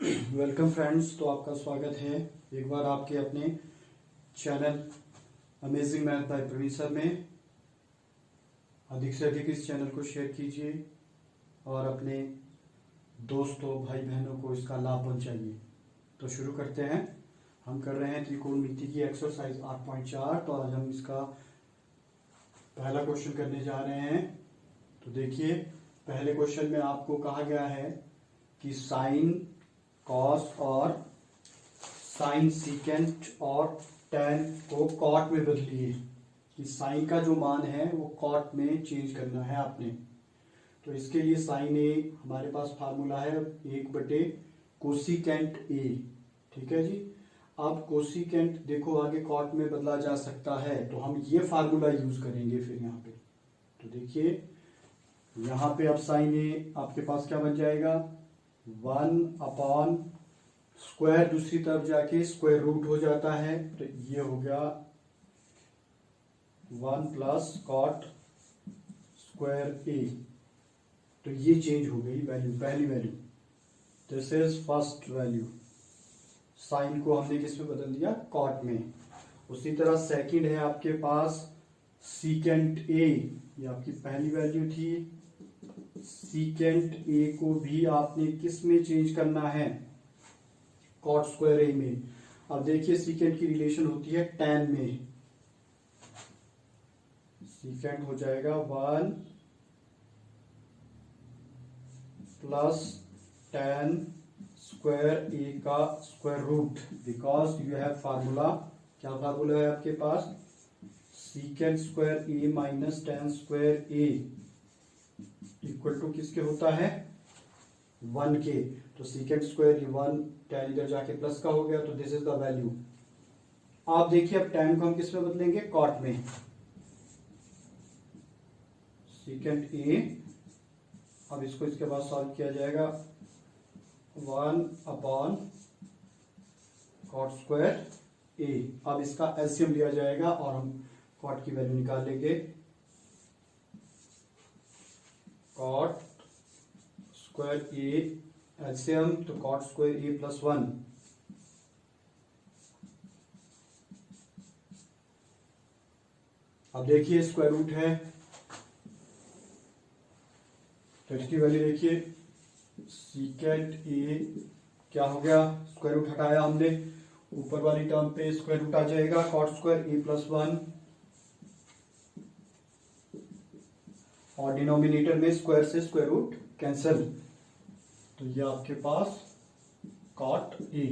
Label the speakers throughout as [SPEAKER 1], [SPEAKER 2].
[SPEAKER 1] Welcome friends. तो आपका स्वागत है एक बार आपके अपने channel amazing math by Praveen sir में। अधिक से अधिक इस चैनल को शेयर कीजिए और अपने दोस्तों भाई बहनों को इसका लाभ पहुंचाइए। तो शुरू करते हैं। हम कर रहे हैं त्रिकोणमिति की एक्सरसाइज 8.4। तो आज हम इसका पहला क्वेश्चन करने जा रहे हैं। तो देखिए, पहले क्वेश्चन में आपको कहा गया है कि साइन कॉस और साइन सीकेंट और टेन को कॉट में बदलिए। कि साइन का जो मान है वो कॉट में चेंज करना है आपने। तो इसके लिए साइन ए हमारे पास फार्मूला है 1/, कोसिकेंट ए। ठीक है जी। अब कोसिकेंट देखो आगे कॉट में बदला जा सकता है, तो हम ये फार्मूला यूज करेंगे फिर यहाँ पे। तो देखिए यहाँ पे अब साइन ए आपके पास क्या बन जाएगा, 1 स्क्वायर, दूसरी तरफ जाके स्क्वायर रूट हो जाता है। तो ये हो गया 1 + कॉट स्क्वायर ए। तो ये चेंज हो गई वैल्यू, पहली value. This is first value. Sine को हमने किस में बदल दिया, कॉट में। उसी तरह सेकंड है आपके पास सीकेंट ए। ये आपकी पहली वैल्यू थी। सीकेंट ए को भी आपने किस में चेंज करना है, कॉट स्क्वायर ए में। अब देखिए सीकेंट की रिलेशन होती है tan में। सीकेंट हो जाएगा 1 + tan स्क्वायर ए का square root, because you have formula. क्या फार्मूला है आपके पास, secant square A minus tan square A equal to किसके होता है, 1 के। तो सीकेंट स्क्वायर 1, tan इधर जाके प्लस का हो गया। तो दिस इज द वैल्यू। आप देखिए अब tan को हम किस में बदलेंगे, कॉट में। सीकेंट ए, अब इसको इसके बाद सॉल्व किया जाएगा 1 कॉट स्क्वायर ए। अब इसका एलसीएम लिया जाएगा और हम कॉट की वैल्यू निकाल लेंगे। कॉट स्क्वायर ए एलसीएम, तो कॉट स्क्वायर ए + 1। अब देखिए स्क्वायर रूट है, तो इसकी वैल्यू देखिए, सीकेंट ए क्या हो गया, स्क्वायर रूट हटाया हमने, ऊपर वाली टर्म पे स्क्वायर रूट आ जाएगा, कॉट स्क्वायर ए + 1 और डिनोमिनेटर में स्क्वायर से स्क्वायर रूट कैंसिल। तो ये आपके पास कॉट ए।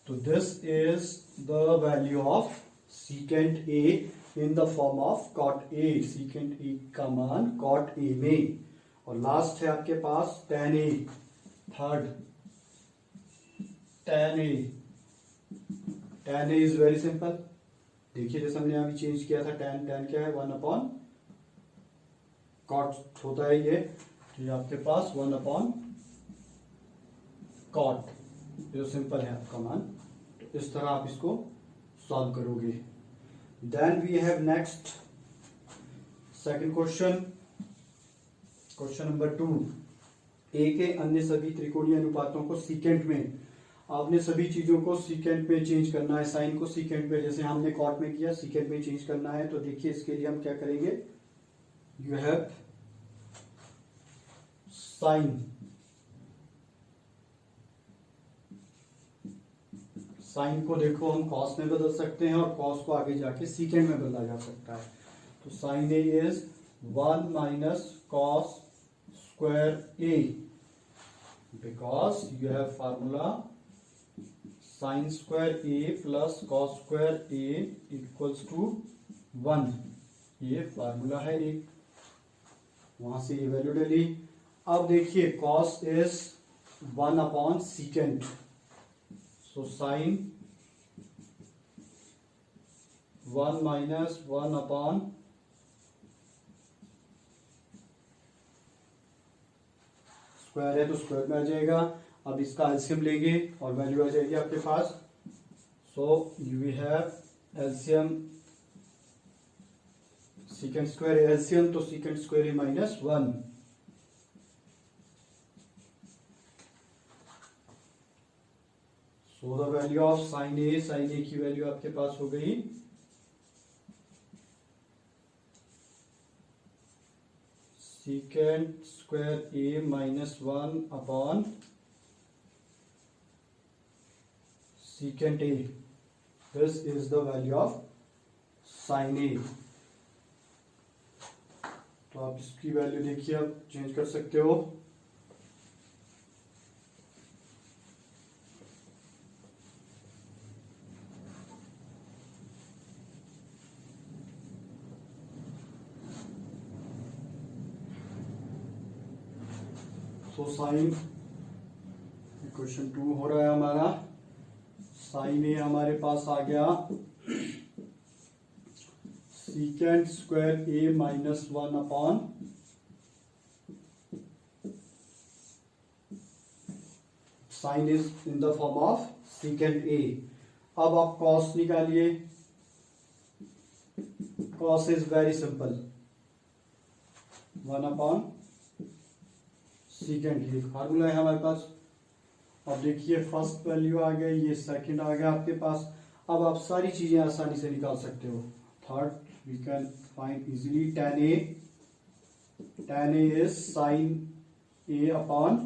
[SPEAKER 1] तो this is the value of secant A in the form of cot A. Secant A का मान कॉट ए में। और लास्ट है आपके पास tan ए, थर्ड tan ए। tan ए इज वेरी सिंपल। देखिए जैसे हमने अभी चेंज किया था, tan क्या है, 1 कॉट होता है ये। तो ये आपके पास 1 कॉट, जो सिंपल है आपका मान। तो इस तरह आप इसको सॉल्व करोगे। Then we have next second question, question number 2। A के अन्य सभी त्रिकोणीय अनुपातों को सीकेंट में, आपने सभी चीजों को सीकेंट में चेंज करना है। साइन को सीकेंट में, जैसे हमने कॉट में किया, सीकेंट में चेंज करना है। तो देखिए इसके लिए हम क्या करेंगे, यू हैव साइन को देखो हम कॉस में बदल सकते हैं और कॉस को आगे जाके सीकेंट में बदला जा सकता है। तो sine A is 1 - cos square A, because you have formula sine square A + cos square A equals to 1। ये फार्मूला है एक, वहां से ये वैल्यू डाली। अब देखिए cos is 1 secant, so sine 1 - 1 square है तो स्क्वायर में आ जाएगा। अब इसका एलसीएम लेंगे और वैल्यू आ जाएगी आपके पास। So you have LCM secant square LCM, तो secant square A -1 so the value of sine A की वैल्यू आपके पास हो गई secant square A minus 1 upon secant A. This is the value of sine A. तो आप इसकी value देखिए, आप चेंज कर सकते हो. तो साइन क्वेश्चन 2 हो रहा है हमारा. साइन ए हमारे पास आ गया secant square A minus 1 upon sign is in the form of secant ए. अब आप कॉस निकालिए. Cos is very simple, 1 upon secant. ये फार्मूला है हमारे पास. अब देखिए फर्स्ट वैल्यू आ गया, ये सेकंड आ गया आपके पास. अब आप सारी चीजें आसानी से निकाल सकते हो. Third we can find easily tan a. tan a is sin a upon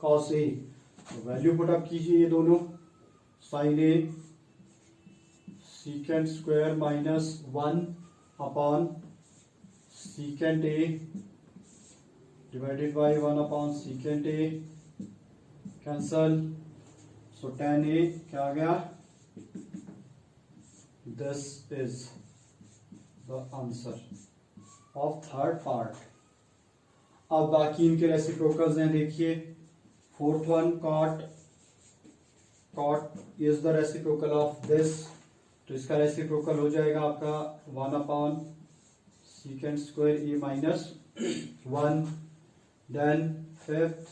[SPEAKER 1] cos a. तो वैल्यू पुट अप कीजिए ये दोनों. sin a secant square minus 1 upon secant a divided by 1 upon secant a. Cancel. So tan a क्या आ गया? This is the answer of third part. अब बाकी इनके reciprocals हैं. देखिए fourth one cot is the reciprocal of this. तो इसका reciprocal हो जाएगा आपका 1 upon secant square A minus 1. Then fifth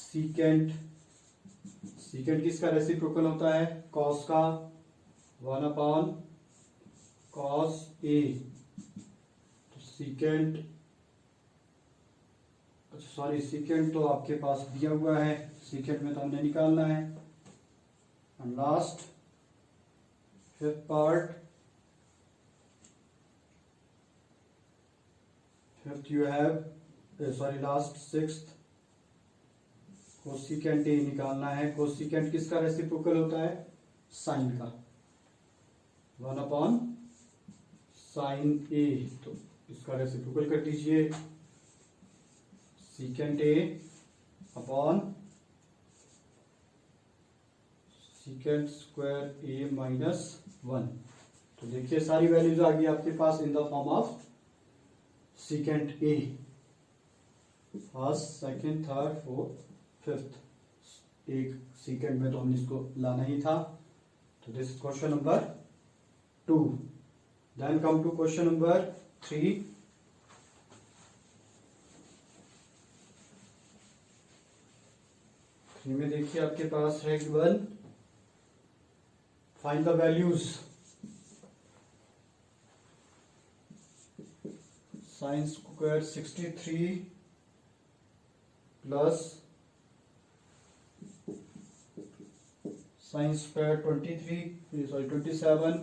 [SPEAKER 1] secant किसका रेसिप्रोकल होता है? cos का 1 अपॉन कॉस ए. तो सीकेंट, सॉरी सीकेंट तो आपके पास दिया हुआ है, सीकेंट में तो हमने निकालना है. And last fifth part, fifth you have sorry last sixth cosecant A निकालना है. कोसिकेंट किसका रेसिप्रोकल होता है? साइन का. 1 अपॉन साइन ए. तो इसका रेसिप्रोकल कर दीजिए. Secant A upon secant square A minus 1. तो देखिए सारी वैल्यूज आ गई आपके पास in the form of secant A. First, second, third, fourth, fifth. एक सीकेंट में तो हमने इसको लाना ही था. तो this is question number 2. Then come to question number 3. में देखिए आपके पास है given find the values. Sign square 63 plus sine square 27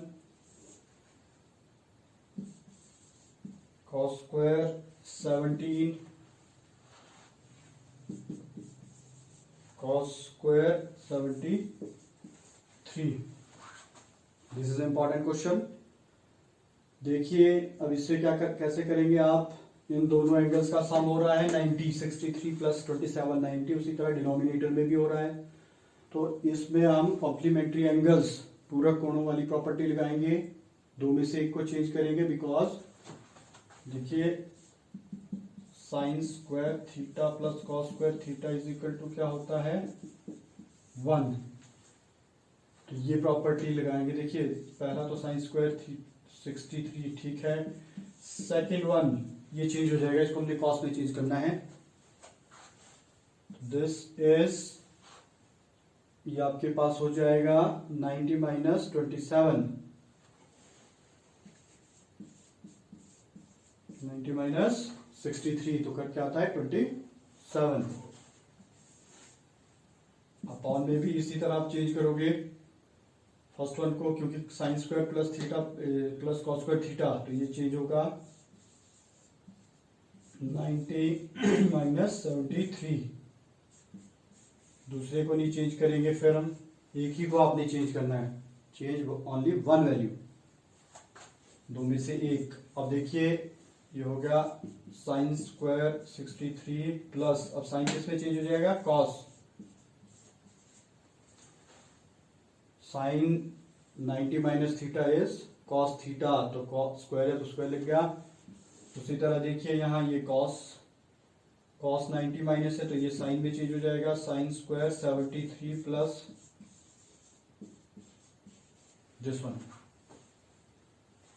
[SPEAKER 1] cos square 17 cos square 73. This is important question. देखिए अब इससे कैसे करेंगे आप? इन दोनों एंगल्स का सम हो रहा है 90. 63 प्लस 27 90. उसी तरह डिनोमिनेटर में भी हो रहा है. तो इसमें हम कॉम्प्लीमेंट्री एंगल्स, पूरक कोणों वाली प्रॉपर्टी लगाएंगे. दो में से एक को चेंज करेंगे. बिकॉज देखिए sine square theta plus cos square theta is equal to क्या होता है? 1. तो ये प्रॉपर्टी लगाएंगे. देखिए पहला तो साइन स्क्वायर 63 ठीक है. सेकेंड वन ये चेंज हो जाएगा, इसको हमने कॉस में चेंज करना है. दिस इज, ये आपके पास हो जाएगा 90 माइनस 27. 90 माइनस 63 तो करके आता है 27. अपॉन में भी इसी तरह आप चेंज करोगे फर्स्ट वन को, क्योंकि sign square plus theta plus cos square theta, तो ये चेंज होगा 90 माइनस 73। दूसरे को नहीं चेंज करेंगे, फिर हम एक ही को आपने चेंज करना है, चेंज ओनली वन वैल्यू, दो में से एक। अब देखिए ये हो गया साइन स्क्वायर 63 प्लस, अब साइन किस में चेंज हो जाएगा, cos. Sine 90 minus theta is cos theta, तो कॉस स्क्वायर है तो स्क्वायर लिख गया। उसी तरह देखिए यहाँ ये कॉस 90 माइनस है तो ये साइन में चेंज हो जाएगा, sine square 73 plus this one.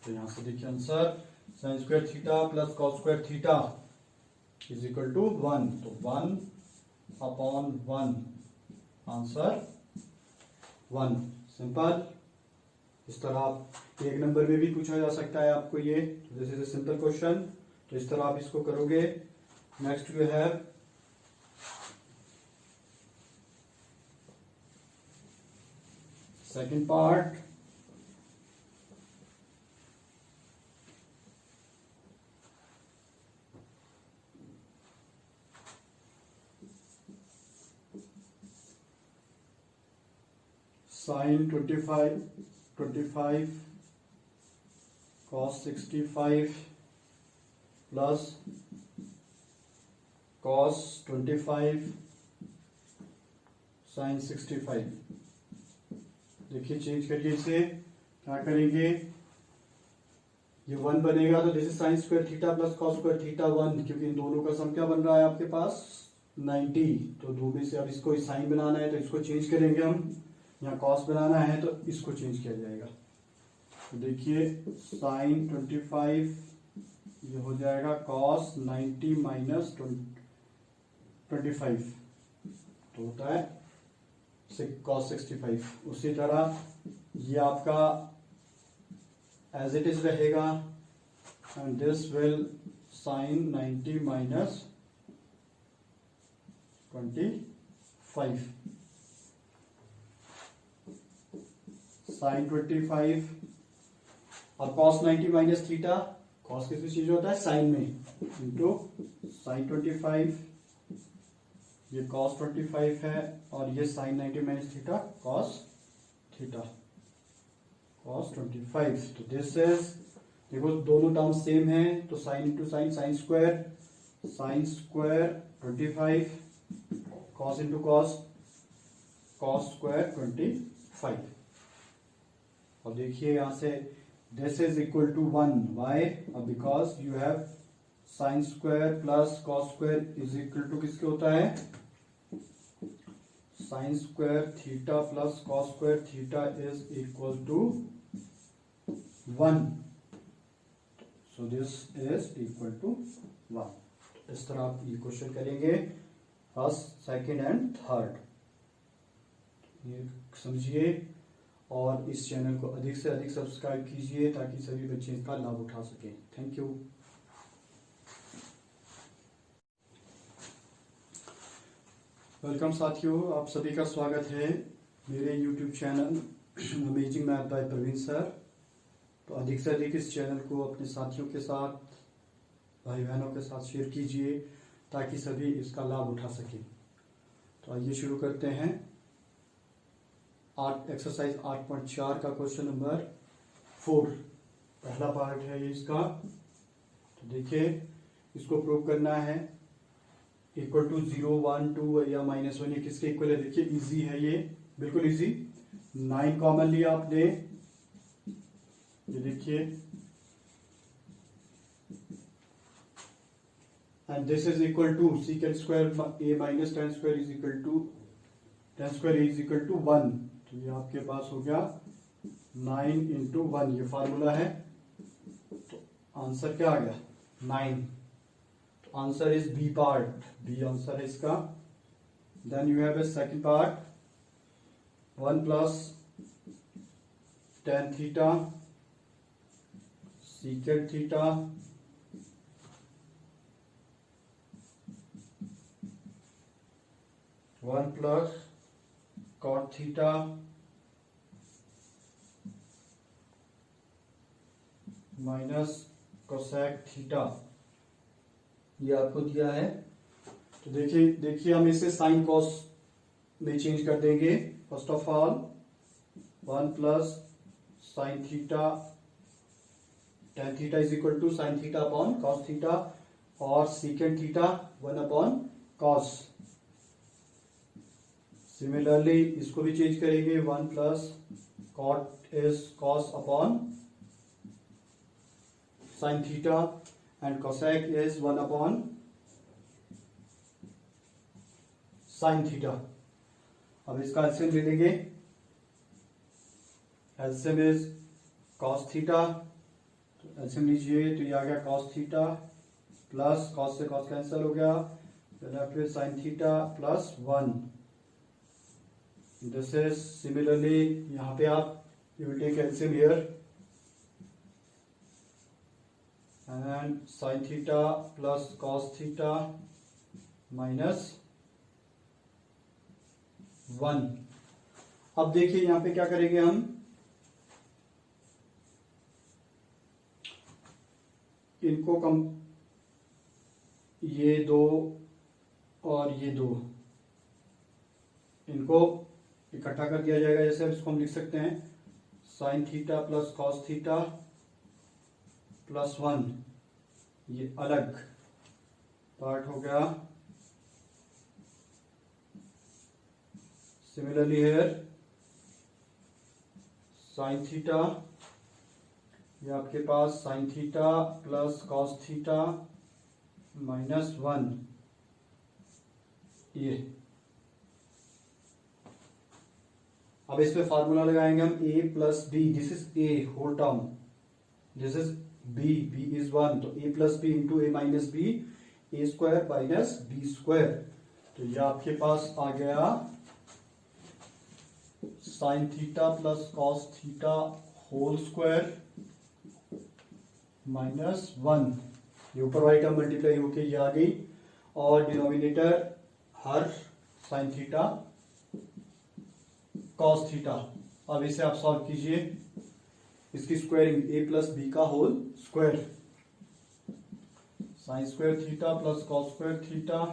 [SPEAKER 1] तो यहां से देखिए answer sine square theta plus cos square theta is equal to 1, तो 1 अपॉन 1, आंसर 1। सिंपल। इस तरह आप एक नंबर में भी पूछा जा सकता है आपको ये, तो this is a simple question, तो इस तरह आप इसको करोगे। Next you have second part. Sine 25 cos 65 plus cos 25 sine 65। देखिए चेंज करिए इसे, क्या करेंगे, ये 1 बनेगा तो this is sine square theta plus cos square theta 1, क्योंकि इन दोनों का सम क्या बन रहा है आपके पास 90। तो दो में से अब इसको साइन बनाना है तो इसको चेंज करेंगे हम, यहाँ कॉस बनाना है तो इसको चेंज किया जाएगा। तो देखिए साइन 25 ये हो जाएगा कॉस 90 माइनस 25, तो होता है कॉस 65। उसी तरह ये आपका एज इट इज रहेगा, and this will sine 90 minus 25, sine 25 और कॉस 90 माइनस थीटा, कॉस किस में चेंज होता है, साइन में, इंटू साइन 25, ये कॉस 25 है और ये sine 90 minus theta cos theta, cos 25। तो दिस इज, देखो दोनों टर्म सेम है, तो sine into sine, sine square 25, cos into cos, cos square 25। और देखिए यहां से this is equal to 1, why, because you have sine square plus cos square is equal to किसके होता है, sine square theta plus cos square theta is equal to 1, so this is equal to 1। इस तरह आप ये question करेंगे first, second and third, ये समझिए। और इस चैनल को अधिक से अधिक सब्सक्राइब कीजिए ताकि सभी बच्चे इसका लाभ उठा सकें। Thank you. वेलकम साथियों, आप सभी का स्वागत है मेरे YouTube channel amazing math by Praveen sir. तो अधिक से अधिक इस चैनल को अपने साथियों के साथ, भाई बहनों के साथ शेयर कीजिए ताकि सभी इसका लाभ उठा सकें। तो आइए शुरू करते हैं। एक्सरसाइज 8.4 का क्वेश्चन नंबर 4, पहला पार्ट है ये इसका। तो देखिए इसको प्रूव करना है, इक्वल टू 0, 1, 2 या -1, ये किसके इक्वल है। देखिए इजी है, ये बिल्कुल इजी। 9 कॉमन लिया आपने, ये देखिए, and this is equal to secant square A minus tan square is equal to 10 square is equal to 1। तो ये आपके पास हो गया 9 इंटू 1, ये फार्मूला है। तो आंसर क्या आ गया 9। तो answer is B part, B answer है इसका। Then you have a second part, 1 plus tan theta secant theta one plus cot theta minus cosec theta, ये आपको दिया है। तो देखिए हम इसे साइन कॉस में चेंज कर देंगे। First of all 1 plus sine theta tan theta is equal to sine theta upon cos theta, और secant theta 1 upon cos. Similarly इसको भी चेंज करेंगे, 1 plus cot is cos upon sine theta and cosec is 1 upon sine theta. अब इसका LCM ले लेंगे। LCM is cos theta, तो LCM लीजिए, तो ये आ गया कॉस थीटा प्लस कॉस से कॉस कैंसिल हो गया, फिर sine theta plus 1। This is similarly यहां पे आप you will take LCM here and sine theta plus cos theta minus 1। अब देखिए यहां पे क्या करेंगे हम, इनको कम, ये दो और ये दो, इनको इकट्ठा कर दिया जाएगा। जैसे इसको हम लिख सकते हैं sign theta plus cos theta plus 1, ये अलग पार्ट हो गया। सिमिलरली हियर साइन थीटा, ये आपके पास sine theta plus cos theta minus 1, ये। अब इस पे फॉर्मूला लगाएंगे हम a plus B, this is a whole term, this is b, b is 1, तो a plus B into a minus B, a square minus B square. तो ये आपके पास आ गया sine theta plus cos theta whole square minus 1। ये ऊपर वाली टर्म मल्टीप्लाई होके ये आ गई, और डिनोमिनेटर हर साइन थीटा कॉस थीटा। अब इसे आप सॉल्व कीजिए, इसकी स्क्वायरिंग a प्लस बी का whole square, sine square theta plus cos square theta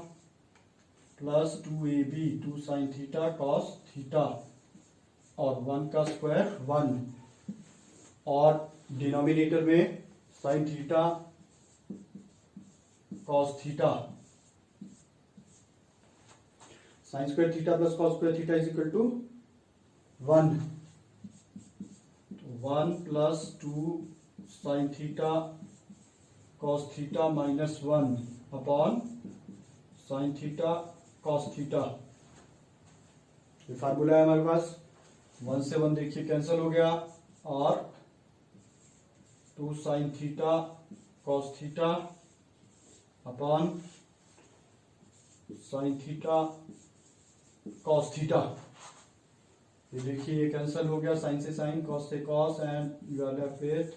[SPEAKER 1] plus 2ab 2 sine theta cos theta, और 1 का स्क्वायर 1, और डिनोमिनेटर में sine theta cos theta, sine square theta plus cos square theta is equal to 1, तो 1 plus 2 sine theta cos theta minus 1 upon sine theta cos theta. ये formula है हमारे पास। 1 से 1 देखिए कैंसिल हो गया, और 2 sine theta cos theta upon sine theta cos theta. ये देखिए ये कैंसिल हो गया, साइन से साइन, कॉस से cos, and you are left with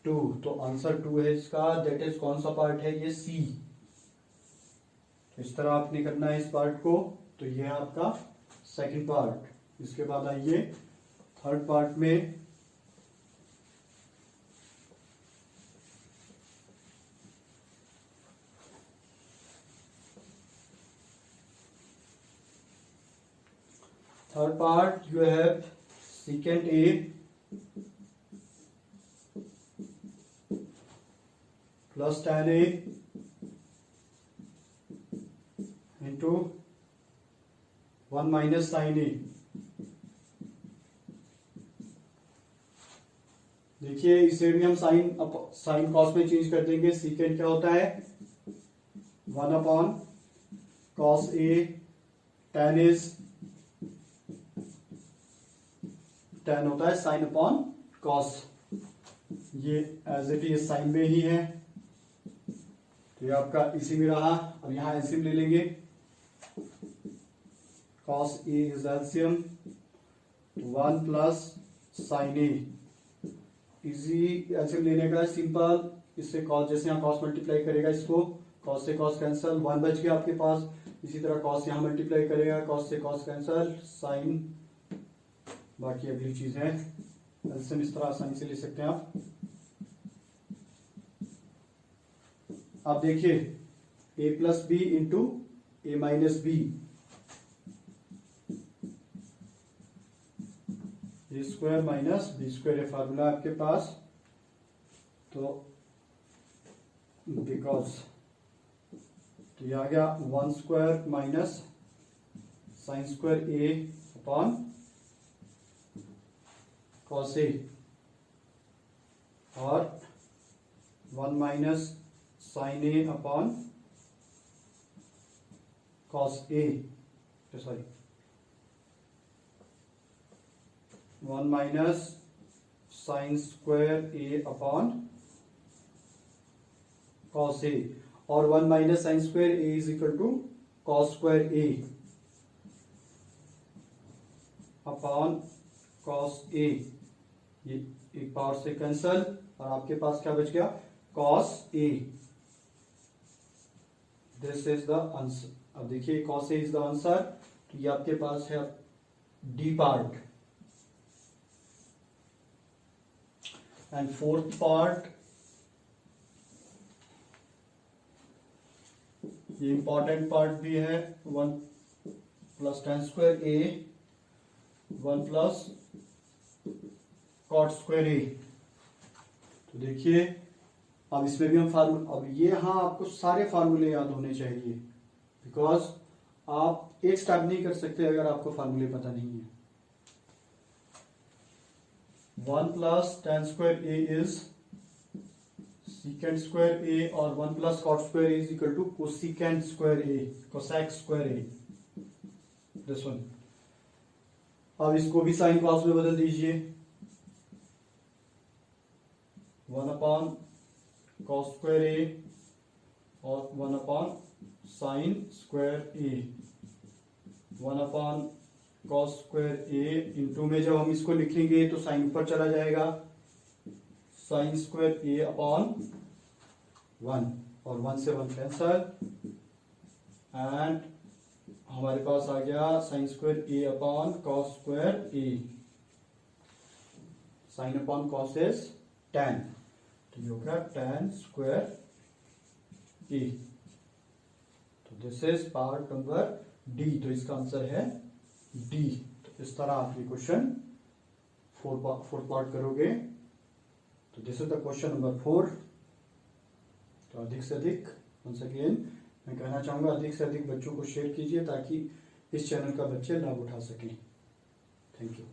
[SPEAKER 1] 2। तो आंसर 2 है इसका। दैट इज कौन सा पार्ट है, ये सी। इस तरह आपने करना है इस पार्ट को। तो ये है आपका सेकंड पार्ट। इसके बाद आइए थर्ड पार्ट में। Third part, you have secant A plus tan A into 1 minus sin A। देखिए इसे भी हम साइन कॉस में चेंज कर देंगे। सीकेंट क्या होता है, 1 upon cos A, tan is tan होता है साइन अपॉन कॉस। ये एज इट इज साइन में ही है, तो ये आपका इसी में रहा। अब यहां एलसीएम ले लेंगे। Cos A is LCM 1 plus sign A. Easy LCM लेने का सिंपल, इससे कॉस, जैसे यहाँ कॉस मल्टीप्लाई करेगा इसको, कॉस से कॉस कैंसल, 1 बच गया आपके पास। इसी तरह कॉस यहाँ मल्टीप्लाई करेगा, कॉस से कॉस कैंसल, साइन, बाकी अगली चीज है एलसीएम इस तरह आसानी से ले सकते हैं आप। आप देखिए A plus B into A minus B, A square minus B square, है फार्मूला आपके पास। तो बिकॉज तो ये आ गया 1 square minus sine square A upon cos A, और 1 minus sine A upon cos A, sorry 1 minus sine square A upon cos A, और 1 minus sine square A is equal to cos square A upon cos A, ये एक power से cancel, और आपके पास क्या बच गया, cos A. This is the answer. अब देखिए cos A is the answer, तो ये आपके पास है D part. And fourth part, ये इंपॉर्टेंट पार्ट भी है, 1 plus tan square A 1 plus cot square ए। तो देखिए अब इसमें भी हम फार्मूला, अब ये हाँ आपको सारे फार्मूले याद होने चाहिए, बिकॉज आप एक स्टेप नहीं कर सकते अगर आपको फार्मूले पता नहीं है। 1 plus tan square A is secant square A, और 1 plus cot square A is equal to cosecant square A, cosec square A, this one. अब इसको भी साइन कॉस में बदल दीजिए, 1 अपॉन cos स्क्वायर ए और 1 upon sign square A, 1 upon cos square A into में जब हम इसको लिखेंगे तो साइन ऊपर चला जाएगा, साइन स्क्वायर ए अपॉन 1, और 1 से 1 कैंसल, एंड हमारे पास आ गया sine square A upon cos square A, sine upon cos is tan, तो ये होगा tan स्क्वायर ए। तो this is part number D, तो इसका आंसर है डी। तो इस तरह आप ये क्वेश्चन फोर्थ पार्ट करोगे। तो this is the question number 4। तो अधिक से अधिक, वंस अगेन मैं कहना चाहूंगा, अधिक से अधिक बच्चों को शेयर कीजिए ताकि इस चैनल का बच्चे लाभ उठा सकें। Thank you.